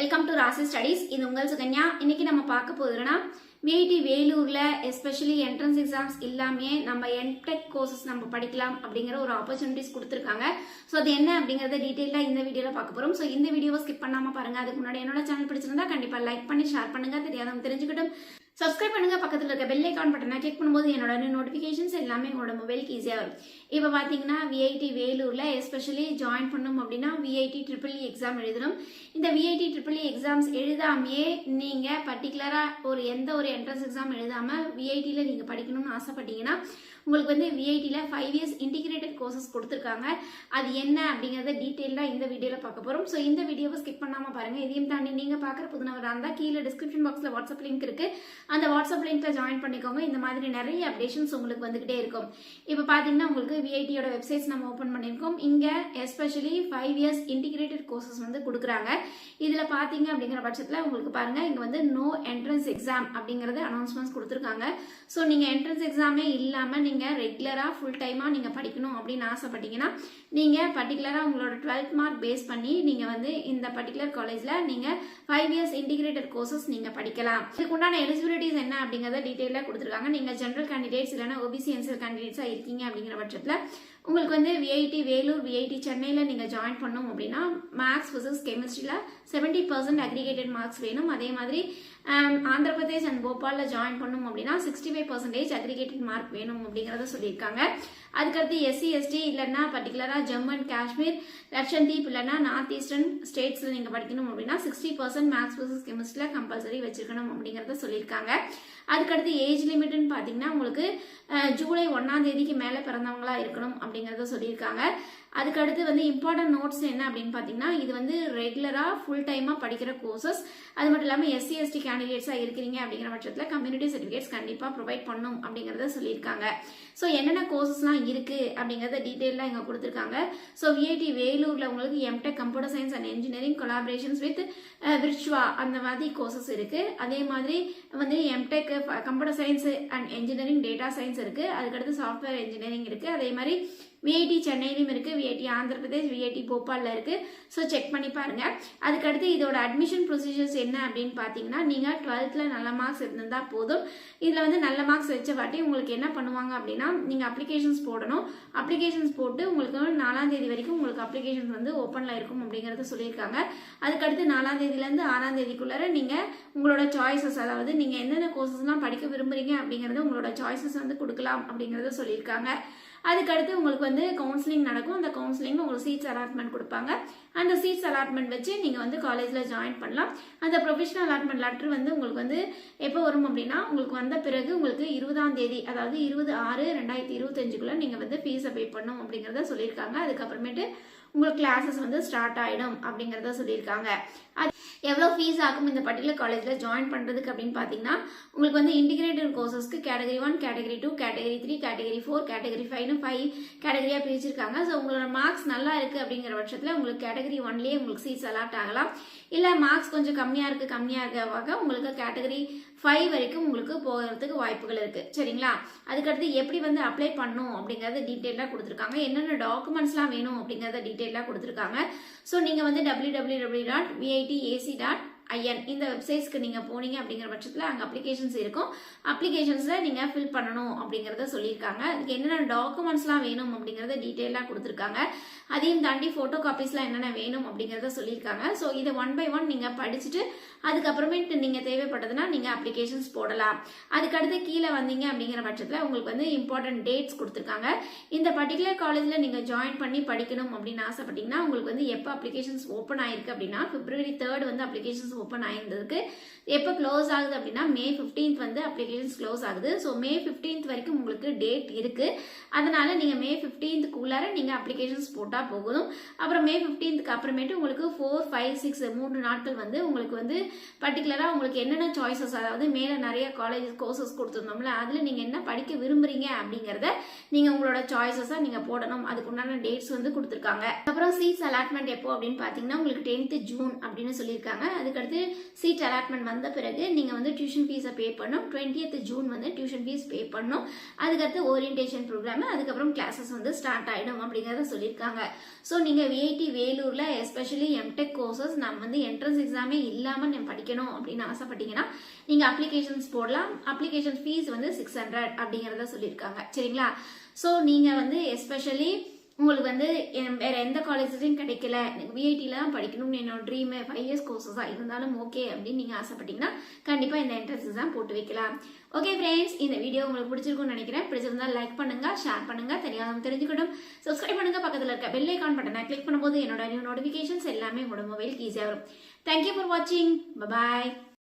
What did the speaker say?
Welcome to ராசி studies. இது உங்கள் சுகன்யா. இன்னைக்கு நம்ம பார்க்க போதுன்னா விஐடி வேலூர்ல எஸ்பெஷலி என்ட்ரன்ஸ் எக்ஸாம்ஸ் இல்லாமே நம்ம எம்டெக் கோர்சஸ் நம்ம படிக்கலாம் அப்படிங்கிற ஒரு ஆப்பர்ச்சுனிட்டிஸ் கொடுத்துருக்காங்க. ஸோ அது என்ன அப்படிங்கறத டீட்டெயிலாக இந்த வீடியோல பார்க்க போறோம். ஸோ இந்த வீடியோவை ஸ்கிப் பண்ணாம பாருங்க. அதுக்கு முன்னாடி என்னோட சேனல் பிடிச்சிருந்தா கண்டிப்பா லைக் பண்ணி ஷேர் பண்ணுங்க. தெரியாதவங்க தெரிஞ்சுக்கிட்டும் சப்ஸ்கிரைப் பண்ணுங்க. பக்கத்தில் இருக்க பெல் ஐகான் பட்டனை கிளிக் பண்ணும்போது என்னோட நோட்டிஃபிகேஷன்ஸ் எல்லாமே உங்களோட மொபைலுக்கு ஈஸியாக வரும். இப்போ பார்த்தீங்கன்னா விஐடி வேலூர்ல எஸ்பெஷலி ஜாயின் பண்ணணும் அப்படின்னா விஐடி ட்ரிபிள் எக்ஸாம் எழுதணும். இந்த விஐடி ட்ரிபிள் எக்ஸாம்ஸ் எழுதாமையே நீங்க பர்டிகுலரா எந்த ஒரு என்ட்ரன்ஸ் எக்ஸாம் எழுதாம விஐடியில் நீங்க படிக்கணும்னு ஆசைப்பட்டீங்கன்னா உங்களுக்கு வந்து விஐடியில் 5 இயர்ஸ் இன்டிகிரேட்டட் கோர்சஸ் கொடுத்துருக்காங்க. அது என்ன அப்படிங்கிறத டீட்டெயிலாக இந்த வீடியோவில் பார்க்க போகிறோம். ஸோ இந்த வீடியோவை ஸ்கிப் பண்ணாமல் பாருங்கள். இதையும் தாண்டி நீங்கள் பார்க்குற புதுநவராக இருந்தால் கீழே டிஸ்கிரிப்ஷன் பாக்ஸில் வாட்ஸ்அப் லிங்க் இருக்குது. அந்த வாட்ஸ்அப் லிங்க்ல ஜாயின் பண்ணிக்கோங்க. இந்த மாதிரி நிறைய அப்டேஷன்ஸ் உங்களுக்கு வந்துகிட்டே இருக்கும். இப்போ பார்த்தீங்கன்னா உங்களுக்கு விஐடியோட வெப்சைட்ஸ் நம்ம ஓப்பன் பண்ணியிருக்கோம். இங்கே எஸ்பெஷலி 5 இயர்ஸ் இன்டிகிரேட்டட் கோர்சஸ் வந்து கொடுக்குறாங்க. இதில் பார்த்தீங்க அப்படிங்கிற பட்சத்தில் உங்களுக்கு பாருங்கள் இங்கே வந்து நோ என்ட்ரன்ஸ் எக்ஸாம் அப்படிங்கிறது அனௌன்ஸ்மெண்ட்ஸ் கொடுத்துருக்காங்க. ஸோ நீங்கள் என்ட்ரன்ஸ் எக்ஸாமே இல்லாமல் நீங்கள் ரெகுலராக ஃபுல் டைமாக நீங்கள் படிக்கணும் அப்படின்னு ஆசைப்பட்டீங்கன்னா நீங்கள் பர்டிகுலராக உங்களோட 12th மார்க் பேஸ் பண்ணி நீங்கள் வந்து இந்த பர்டிகுலர் காலேஜில் நீங்கள் 5 இயர்ஸ் இன்டிகிரேட்டட் கோர்சஸ் நீங்கள் படிக்கலாம். இதுக்கு உண்டான எலிஜிபிலிட்டிஸ் என்ன அப்படிங்கிறத டீட்டெயிலாக கொடுத்துருக்காங்க. நீங்கள் ஜென்ரல் கேண்டிடேட்ஸ் இல்லைன்னா ஓபிசி என்சிஎல் கேண்டிடேட்ஸாக இருக்கீங்க அப்படிங்கிற பட்சத்தில் உங்களுக்கு வந்து விஐடி வேலூர் விஐடி சென்னையில் நீங்கள் ஜாயின் பண்ணணும் அப்படின்னா மேக்ஸ் பிசிக்ஸ் கெமிஸ்ட்ரியில் 70% அக்ரிகேட்டட் மார்க்ஸ் வேணும். அதே மாதிரி ஆந்திர பிரதேஷ் அண்ட் போபாலில் ஜாயின் பண்ணணும் அப்படின்னா 65% அக்ரிகேட்டட் மார்க் வேணும் அப்படிங்கிறத சொல்லியிருக்காங்க. அதுக்கடுத்து எஸ்சி எஸ்டி இல்லைன்னா பர்டிகுலராக ஜம்மு அண்ட் காஷ்மீர் லட்சந்தீப் இல்லைன்னா நார்த் ஈஸ்டர்ன் ஸ்டேட்ஸில் நீங்கள் படிக்கணும் அப்படின்னா 60% மேக்ஸ் பிசிக்ஸ் கெமிஸ்ட்ரியில் கம்பல்சரி வச்சிருக்கணும் அப்படிங்கிறத சொல்லியிருக்காங்க. அதுக்கடுத்து ஏஜ் லிமிட்னு பார்த்தீங்கன்னா உங்களுக்கு ஜூலை 1ஆம் தேதிக்கு மேலே பிறந்தவங்களா இருக்கணும் அப்படிங்கிறத சொல்லியிருக்காங்க. அதுக்கடுத்து வந்து இம்பார்ட்டன்ட் நோட்ஸ் என்ன அப்படின்னு பார்த்தீங்கன்னா இது வந்து ரெகுலராக ஃபுல் டைமாக படிக்கிற கோர்சஸ். அது மட்டும் இல்லாமல் எஸ்சி எஸ்டி கேண்டிடேட்ஸாக இருக்கிறீங்க அப்படிங்கிற பட்சத்தில் கம்யூனிட்டி சர்டிஃபிகேட்ஸ் கண்டிப்பாக ப்ரொவைட் பண்ணணும் அப்படிங்கிறத சொல்லியிருக்காங்க. ஸோ என்னென்ன கோர்சஸ்லாம் இருக்குது அப்படிங்கிறத டீட்டெயிலாக இங்கே கொடுத்துருக்காங்க. ஸோ விஐடி வேலூரில் உங்களுக்கு M Tech computer science and engineering collaborations with விர்ச்சுவா அந்த மாதிரி கோர்சஸ் இருக்குது. அதே மாதிரி வந்து M Tech computer science and engineering data science இருக்குது. அதுக்கடுத்து சாஃப்ட்வேர் இன்ஜினியரிங் இருக்குது. அதே மாதிரி விஐடி சென்னையிலும் இருக்குது, விஐடி ஆந்திர பிரதேஷ், விஐடி போபாலில் இருக்குது. ஸோ செக் பண்ணி பாருங்க. அதுக்கடுத்து இதோட அட்மிஷன் ப்ரொசீஜர்ஸ் என்ன அப்படின்னு பார்த்தீங்கன்னா நீங்கள் 12th நல்ல மார்க்ஸ் இருந்திருந்தால் போதும். இதில் வந்து நல்ல மார்க்ஸ் வச்ச வாட்டி உங்களுக்கு என்ன பண்ணுவாங்க அப்படின்னா நீங்கள் அப்ளிகேஷன்ஸ் போடணும். அப்ளிகேஷன்ஸ் போட்டு உங்களுக்கு 4ஆம் தேதி வரைக்கும் உங்களுக்கு அப்ளிகேஷன்ஸ் வந்து ஓப்பனில் இருக்கும் அப்படிங்கிறத சொல்லியிருக்காங்க. அதுக்கடுத்து 4ஆம் தேதியிலேருந்து 6ஆம் தேதிக்குள்ளார நீங்கள் உங்களோட சாய்ஸஸ், அதாவது நீங்கள் என்னென்ன கோர்சஸ்லாம் படிக்க விரும்புறீங்க அப்படிங்கிறது உங்களோட சாய்ஸஸ் வந்து கொடுக்கலாம் அப்படிங்கிறத சொல்லியிருக்காங்க. அதுக்கடுத்து உங்களுக்கு வந்து கவுன்சிலிங் நடக்கும். அந்த கவுன்சிலிங் உங்களுக்கு சீட்ஸ் அலாட்மெண்ட் கொடுப்பாங்க. அந்த சீட்ஸ் அலாட்மெண்ட் வச்சு நீங்கள் வந்து காலேஜில் ஜாயின் பண்ணலாம். அந்த ப்ரொஃபஷனல் அலாட்மெண்ட் லெட்டர் வந்து உங்களுக்கு வந்து எப்போ வரும் அப்படின்னா உங்களுக்கு வந்த பிறகு உங்களுக்கு 20ஆம் தேதி, அதாவது 20/6/2025 நீங்கள் வந்து ஃபீஸை பே பண்ணணும் அப்படிங்கிறத சொல்லியிருக்காங்க. அதுக்கப்புறமேட்டு உங்களுக்கு கிளாஸஸ் வந்து ஸ்டார்ட் ஆகிடும் அப்படிங்கிறத சொல்லியிருக்காங்க. அது எவ்வளோ ஃபீஸ் ஆகும் இந்த பர்டிகுலர் காலேஜில் ஜாயின் பண்ணுறதுக்கு அப்படின்னு பார்த்தீங்கன்னா உங்களுக்கு வந்து இன்டிகிரேட்டட் கோர்சஸ்க்கு category 1, category 2, category 3, category 4, category 5 5 கேட்டகரியாக பிரிச்சிருக்காங்க. ஸோ உங்களோட மார்க்ஸ் நல்லா இருக்குது அப்படிங்கிற பட்சத்தில் உங்களுக்கு கேட்டகரி 1லேயே உங்களுக்கு சீட்ஸ் அலாட் ஆகலாம். இல்லை மார்க்ஸ் கொஞ்சம் கம்மியாக இருக்க உங்களுக்கு கேட்டகரி 5 வரைக்கும் உங்களுக்கு போகிறதுக்கு வாய்ப்புகள் இருக்குது. சரிங்களா? அதுக்கடுத்து எப்படி வந்து அப்ளை பண்ணணும் அப்படிங்கிறத டீட்டெயிலாக கொடுத்துருக்காங்க. என்னென்ன டாக்குமெண்ட்ஸ்லாம் வேணும் அப்படிங்கிறத டீட்டெயிலாக கொடுத்துருக்காங்க. ஸோ நீங்கள் வந்து www.vitac.in இந்த வெப்சைட்ஸ்க்கு நீங்கள் போனீங்க அப்படிங்கிற பட்சத்தில் அங்கே அப்ளிகேஷன்ஸ் இருக்கும். அப்ளிகேஷன்ஸில் நீங்கள் ஃபில் பண்ணணும் அப்படிங்கிறத சொல்லியிருக்காங்க. அதுக்கு என்னென்ன டாக்குமெண்ட்ஸ்லாம் வேணும் அப்படிங்கிறத டீட்டெயிலாக கொடுத்துருக்காங்க. அதையும் தாண்டி ஃபோட்டோ காப்பீஸ்லாம் என்னென்ன வேணும் அப்படிங்கிறத சொல்லியிருக்காங்க. ஸோ இதை 1 by 1 நீங்கள் படிச்சுட்டு அதுக்கப்புறமேட்டு நீங்கள் தேவைப்பட்டதுன்னா நீங்கள் அப்ளிகேஷன்ஸ் போடலாம். அதுக்கடுத்து கீழே வந்தீங்க அப்படிங்கிற பட்சத்தில் உங்களுக்கு வந்து இம்பார்ட்டன்ட் டேட்ஸ் கொடுத்துருக்காங்க. இந்த பர்டிகுலர் காலேஜில் நீங்கள் ஜாயின் பண்ணி படிக்கணும் அப்படின்னு ஆசைப்பட்டீங்கன்னா உங்களுக்கு வந்து எப்போ அப்ளிகேஷன்ஸ் ஓப்பன் ஆயிருக்கு அப்படின்னா February 3 வந்து அப்ளிகேஷன்ஸ் ஓப்பன் ஆயிருந்ததுக்கு எப்போ க்ளோஸ் ஆகுது அப்படின்னா May 15 வந்து அப்ளிகேஷன்ஸ் க்ளோஸ் ஆகுது. ஸோ May 15 வரைக்கும் உங்களுக்கு டேட் இருக்கு. அதனால நீங்க May 15 நீங்க அப்ளிகேஷன்ஸ் போட்டா போதும். அப்புறம் May 15 அப்புறமேட்டு உங்களுக்கு 4, 5, 6 3 நாட்கள் வந்து உங்களுக்கு வந்து பர்டிகுலரா உங்களுக்கு என்னென்ன சாய்ஸஸ், அதாவது மேல நிறைய காலேஜ் கோர்சஸ் கொடுத்துருந்தோம்ல அதுல நீங்க என்ன படிக்க விரும்புறீங்க அப்படிங்கறத நீங்க உங்களோட சாய்ஸஸா நீங்க போடணும். அதுக்கு உண்டான டேட்ஸ் வந்து கொடுத்துருக்காங்க. அப்புறம் சீட்ஸ் அலாட்மெண்ட் எப்போ அப்படின்னு பாத்தீங்கன்னா உங்களுக்கு 10th June அப்படின்னு சொல்லியிருக்காங்க. அதுக்கடுத்து அதுக்கடுத்து சீட் அலாட்மெண்ட் வந்த பிறகு நீங்கள் வந்து டியூஷன் ஃபீஸை பே பண்ணணும். 20th ஜூன் வந்து டியூஷன் ஃபீஸ் பே பண்ணணும். அதுக்கடுத்து ஓரியன்டேஷன் ப்ரோக்ராம், அதுக்கப்புறம் கிளாஸஸ் வந்து ஸ்டார்ட் ஆகிடும் அப்படிங்கிறத சொல்லியிருக்காங்க. ஸோ நீங்கள் விஐடி வேலூரில் எஸ்பெஷலி எம்டெக் கோர்சஸ் நம்ம வந்து என்ட்ரன்ஸ் எக்ஸாமே இல்லாமல் நம்ம படிக்கணும் அப்படின்னு ஆசைப்பட்டீங்கன்னா நீங்கள் அப்ளிகேஷன்ஸ் போடலாம். அப்ளிகேஷன் ஃபீஸ் வந்து 600 அப்படிங்கிறத சொல்லியிருக்காங்க. சரிங்களா? ஸோ நீங்கள் வந்து எஸ்பெஷலி உங்களுக்கு வந்து வேற எந்த காலேஜ்லையும் கிடைக்கல, எனக்கு விஐடியில் தான் படிக்கணும்னு என்னோட ட்ரீம் 5 years கோர்சஸாக இருந்தாலும் ஓகே அப்படின்னு நீங்கள் ஆசைப்பட்டீங்கன்னா கண்டிப்பாக இந்த என்ட்ரன்ஸ் எக்ஸாம் போட்டு வைக்கலாம். ஓகே ஃப்ரெண்ட்ஸ், இந்த வீடியோ உங்களுக்கு பிடிச்சிருக்கும்னு நினைக்கிறேன். பிடிச்சிருந்தா லைக் பண்ணுங்க, ஷேர் பண்ணுங்க, தெரியாதவங்க தெரிஞ்சுக்கணும். சப்ஸ்கிரைப் பண்ணுங்க, பக்கத்தில் இருக்க பெல் ஐகான் பட்டனை கிளிக் பண்ணும்போது என்னோட நியூ நோட்டிஃபிகேஷன்ஸ் எல்லாமே உங்களோட மொபைலுக்கு ஈஸியாக வரும். தேங்க்யூ ஃபார் வாட்சிங். பாய்.